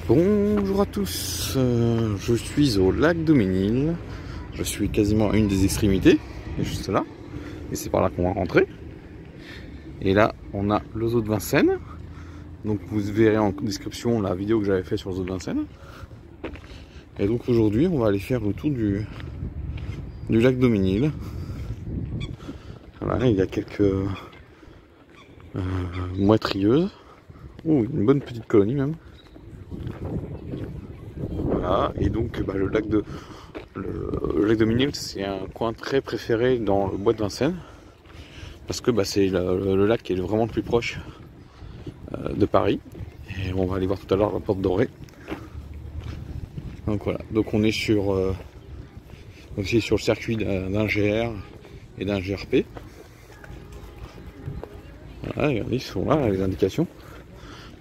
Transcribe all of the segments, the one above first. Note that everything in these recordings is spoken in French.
Bonjour à tous, je suis au lac de Ménil, je suis quasiment à une des extrémités, juste là, et c'est par là qu'on va rentrer. Et là on a le zoo de Vincennes, donc vous verrez en description la vidéo que j'avais fait sur le zoo de Vincennes. Et donc aujourd'hui on va aller faire le tour du lac de Ménil. Voilà, il y a quelques moitrieuses, une bonne petite colonie même. Voilà, et donc le lac de Ménil, c'est un coin très préféré dans le bois de Vincennes, parce que c'est le lac qui est vraiment le plus proche de Paris. Et on va aller voir tout à l'heure la Porte Dorée. Donc voilà, donc on est aussi sur le circuit d'un GR et d'un GRP. Voilà, regardez, ils sont là, les indications.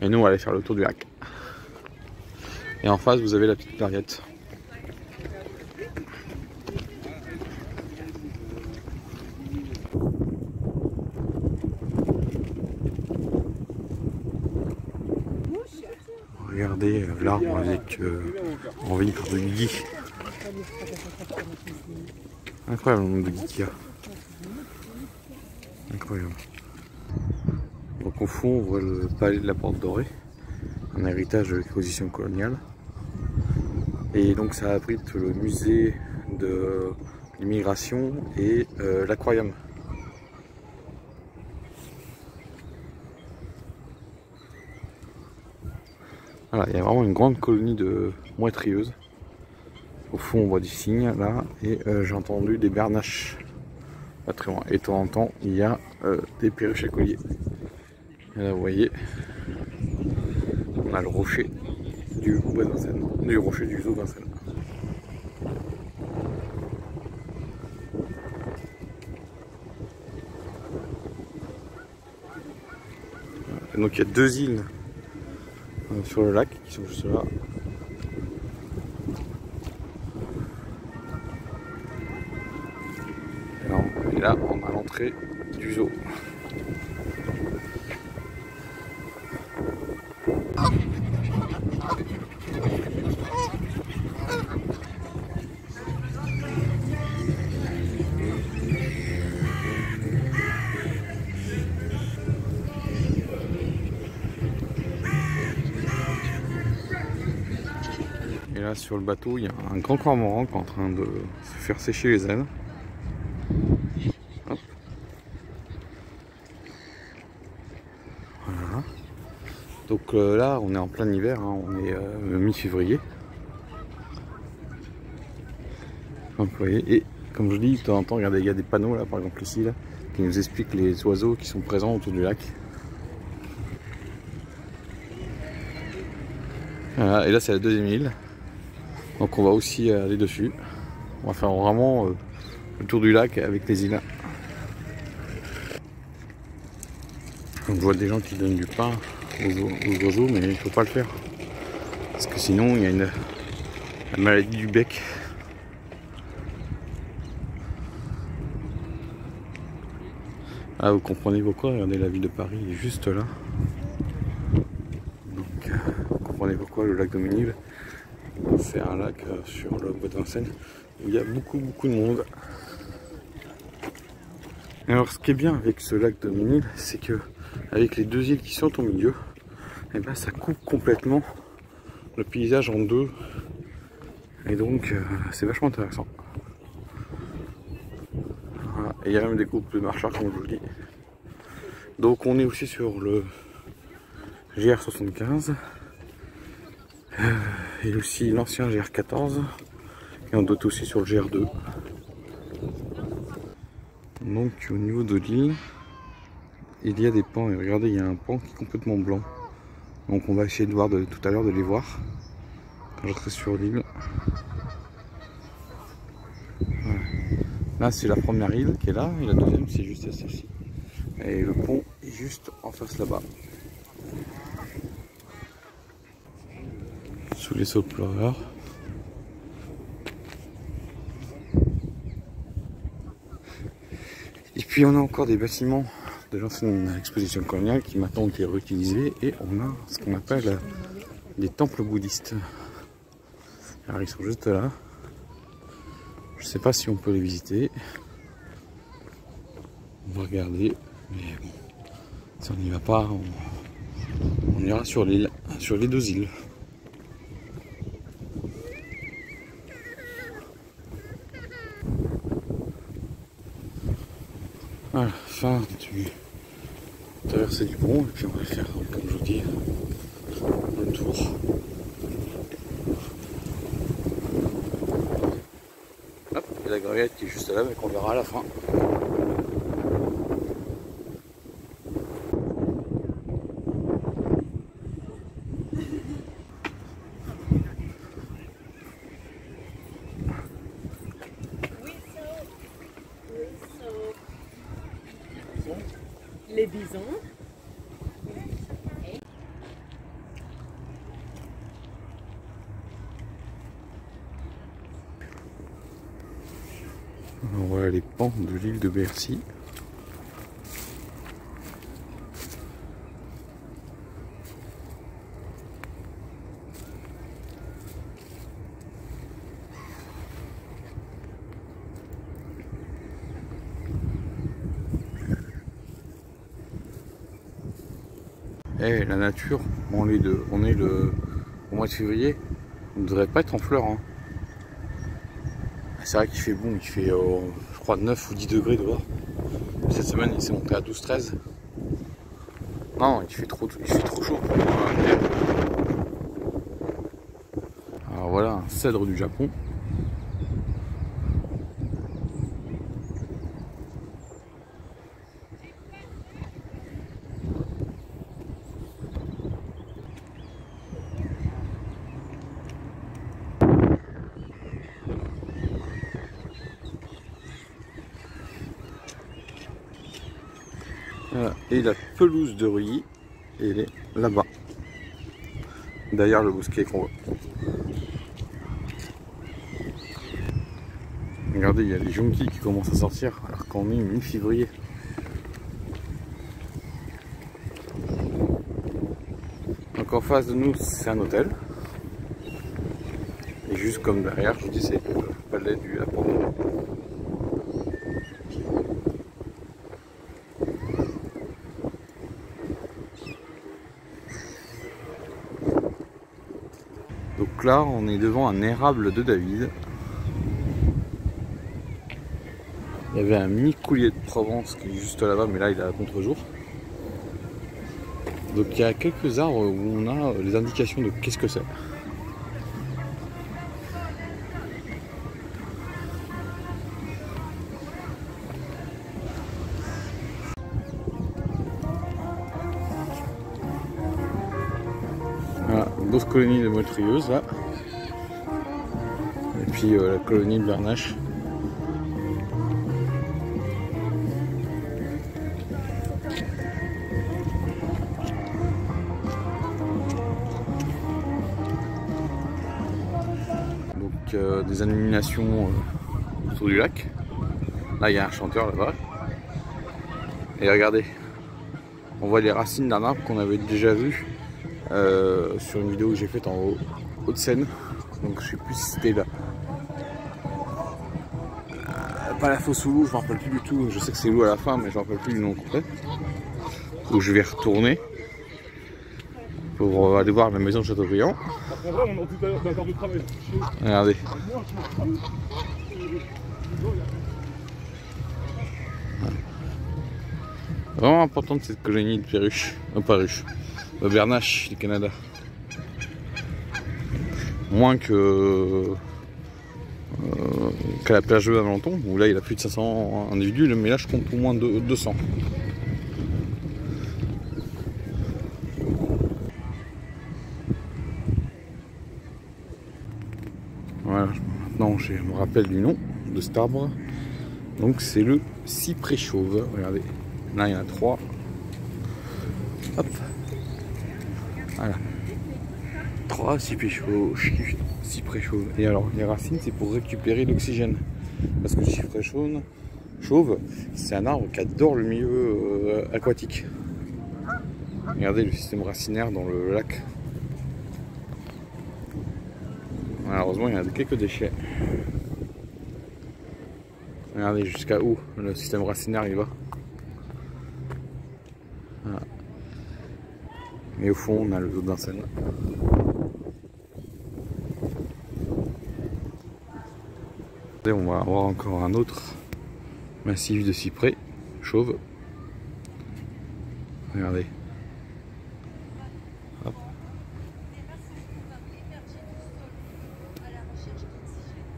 Et nous on va aller faire le tour du lac. Et en face vous avez la petite clairiette. Regardez l'arbre avec envahi par de gui. Incroyable le nombre de gui qu'il y a. Incroyable. Donc au fond on voit le palais de la Porte Dorée, un héritage de l'exposition coloniale. Et donc ça abrite le musée de l'immigration et l'aquarium. Voilà, il y a vraiment une grande colonie de moitrieuses. Au fond on voit du cygne là, et j'ai entendu des bernaches pas très loin. Et de temps en temps il y a des perruches à collier. Et là vous voyez, on a le rocher du bois de Vincennes, du rocher du zoo de Vincennes. Et donc il y a deux îles sur le lac qui sont juste là. Et là on a l'entrée du zoo. Et là sur le bateau il y a un grand cormoran qui est en train de se faire sécher les ailes. Hop. Voilà. Donc là on est en plein hiver, hein, on est mi-février. Donc vous voyez, et comme je dis, de temps en temps, regardez, il y a des panneaux là, par exemple ici, là, qui nous expliquent les oiseaux qui sont présents autour du lac. Voilà, et là c'est la deuxième île. Donc on va aussi aller dessus. On va faire vraiment le tour du lac avec les îles. Donc, je vois des gens qui donnent du pain aux oiseaux, mais il ne faut pas le faire. Parce que sinon il y a la maladie du bec. Ah, vous comprenez pourquoi, regardez, la ville de Paris est juste là. Donc vous comprenez pourquoi le lac de Ménil, c'est un lac sur le bois de Vincennes où il y a beaucoup de monde. Alors ce qui est bien avec ce lac de Ménil, c'est que avec les deux îles qui sont au milieu, et ça coupe complètement le paysage en deux. Et donc c'est vachement intéressant. Voilà. Et il y a même des groupes de marcheurs comme je vous le dis. Donc on est aussi sur le GR75 et aussi l'ancien GR14, et on doit aussi sur le GR2. Donc au niveau de l'île, il y a des pans, et regardez, il y a un pan qui est complètement blanc. Donc on va essayer de voir tout à l'heure, de les voir quand je serai sur l'île. Voilà. Là c'est la première île qui est là, et la deuxième c'est juste celle-ci. Et le pont est juste en face là-bas. Sous les saupeurs. Et puis on a encore des bâtiments de l'ancienne exposition coloniale qui maintenant ont été réutilisés, et on a ce qu'on appelle des temples bouddhistes. Alors ils sont juste là. Je sais pas si on peut les visiter. On va regarder. Mais bon, si on n'y va pas, on ira sur l'île, sur les 2 îles. Voilà, fin du traversée du pont, et puis on va faire, comme je vous dis, un tour. Hop, il y a la gravette qui est juste là, mais qu'on verra à la fin. Les bisons. Voilà les pans de l'île de Bercy. Eh, la nature, on est le au mois de février, on ne devrait pas être en fleurs. Hein. C'est vrai qu'il fait bon, il fait je crois 9 ou 10 degrés dehors. Cette semaine il s'est monté à 12-13. Non, il fait trop chaud. Alors voilà un cèdre du Japon. Voilà. Et la pelouse de Reuilly, elle est là-bas, derrière le bosquet qu'on voit. Regardez, il y a les jonquilles qui commencent à sortir alors qu'on est mi-février. Donc en face de nous, c'est un hôtel. Et juste comme derrière, je vous dis, c'est le palais du Lapon. Donc là, on est devant un érable de David. Il y avait un mi-coulier de Provence qui est juste là-bas, mais là il est à contre-jour. Donc il y a quelques arbres où on a les indications de qu'est-ce que c'est. Voilà, une grosse colonie de meurtrieuses là. Et puis la colonie de Bernache. Donc des illuminations autour du lac. Là il y a un chanteur là-bas. Et regardez, on voit les racines d'un arbre qu'on avait déjà vu sur une vidéo que j'ai faite en Haute-Seine. Donc je sais plus si c'était là. Pas la fosse au loup, je m'en rappelle plus du tout. Je sais que c'est loup à la fin, mais je m'en rappelle plus du nom complet. Donc je vais retourner pour aller voir la maison de Châteaubriand. Regardez. Vraiment importante cette colonie de perruche, pas ruche, de Bernache du Canada. Moins que qu'à la plage de Valenton, où là il a plus de 500 individus, mais là je compte au moins 200. Voilà, maintenant je me rappelle du nom de cet arbre. Donc c'est le cyprès chauve, regardez. Là il y en a 3. Hop. Voilà. 3 cyprès chauve. Et alors les racines c'est pour récupérer l'oxygène. Parce que le cyprès chauve, c'est un arbre qui adore le milieu aquatique. Regardez le système racinaire dans le lac. Malheureusement, il y a quelques déchets. Regardez jusqu'à où le système racinaire il va. Voilà. Et au fond, on a le dos d'un Vincennes. Et on va avoir encore un autre massif de cyprès chauve. Regardez. Hop.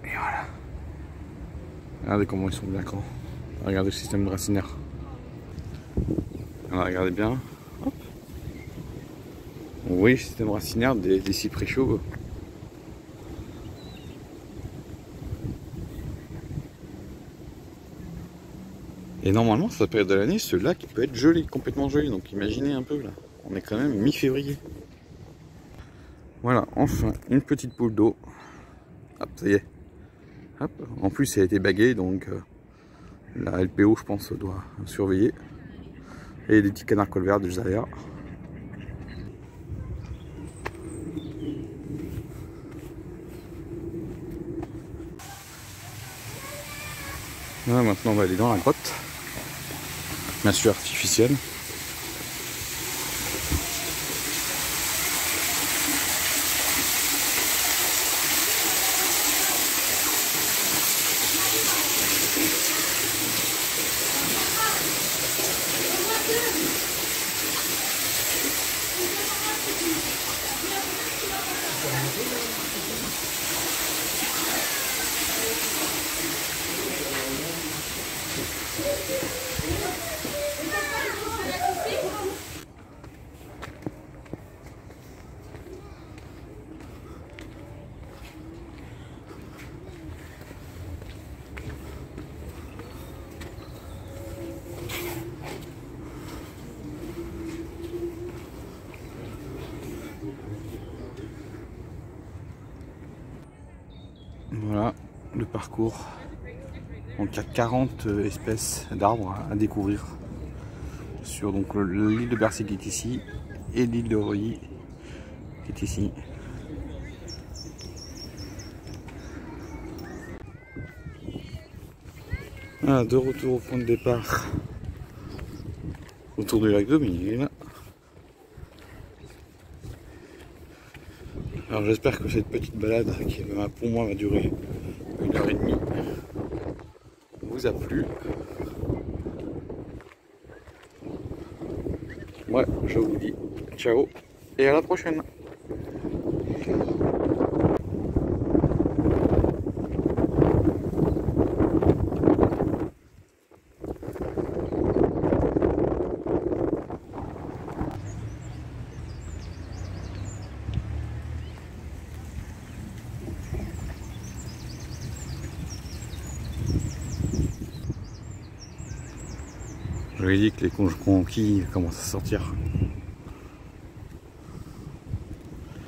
Et voilà. Regardez comment ils sont bien grands. Regardez le système de racinaire. Alors, regardez bien. Hop. Vous voyez le système racinaire des cyprès chauves. Et normalement, sur cette période de l'année, ce lac peut être gelé, complètement gelé. Donc imaginez un peu là. On est quand même mi-février. Voilà, enfin, une petite poule d'eau. Hop, ça y est. Hop. En plus, elle a été baguée, donc la LPO, je pense, doit surveiller. Et des petits canards colverts juste derrière. Là, maintenant, on va aller dans la grotte. Bien sûr, artificielle. Voilà le parcours. Donc il y a 40 espèces d'arbres à découvrir sur l'île de Bercy qui est ici et l'île de Reuilly qui est ici. Voilà, de retour au point de départ autour du lac de Ménil. Alors j'espère que cette petite balade qui pour moi va durer 1h30 vous a plu. Ouais, je vous dis ciao et à la prochaine. Je lui ai dit que les conquilles commencent à sortir.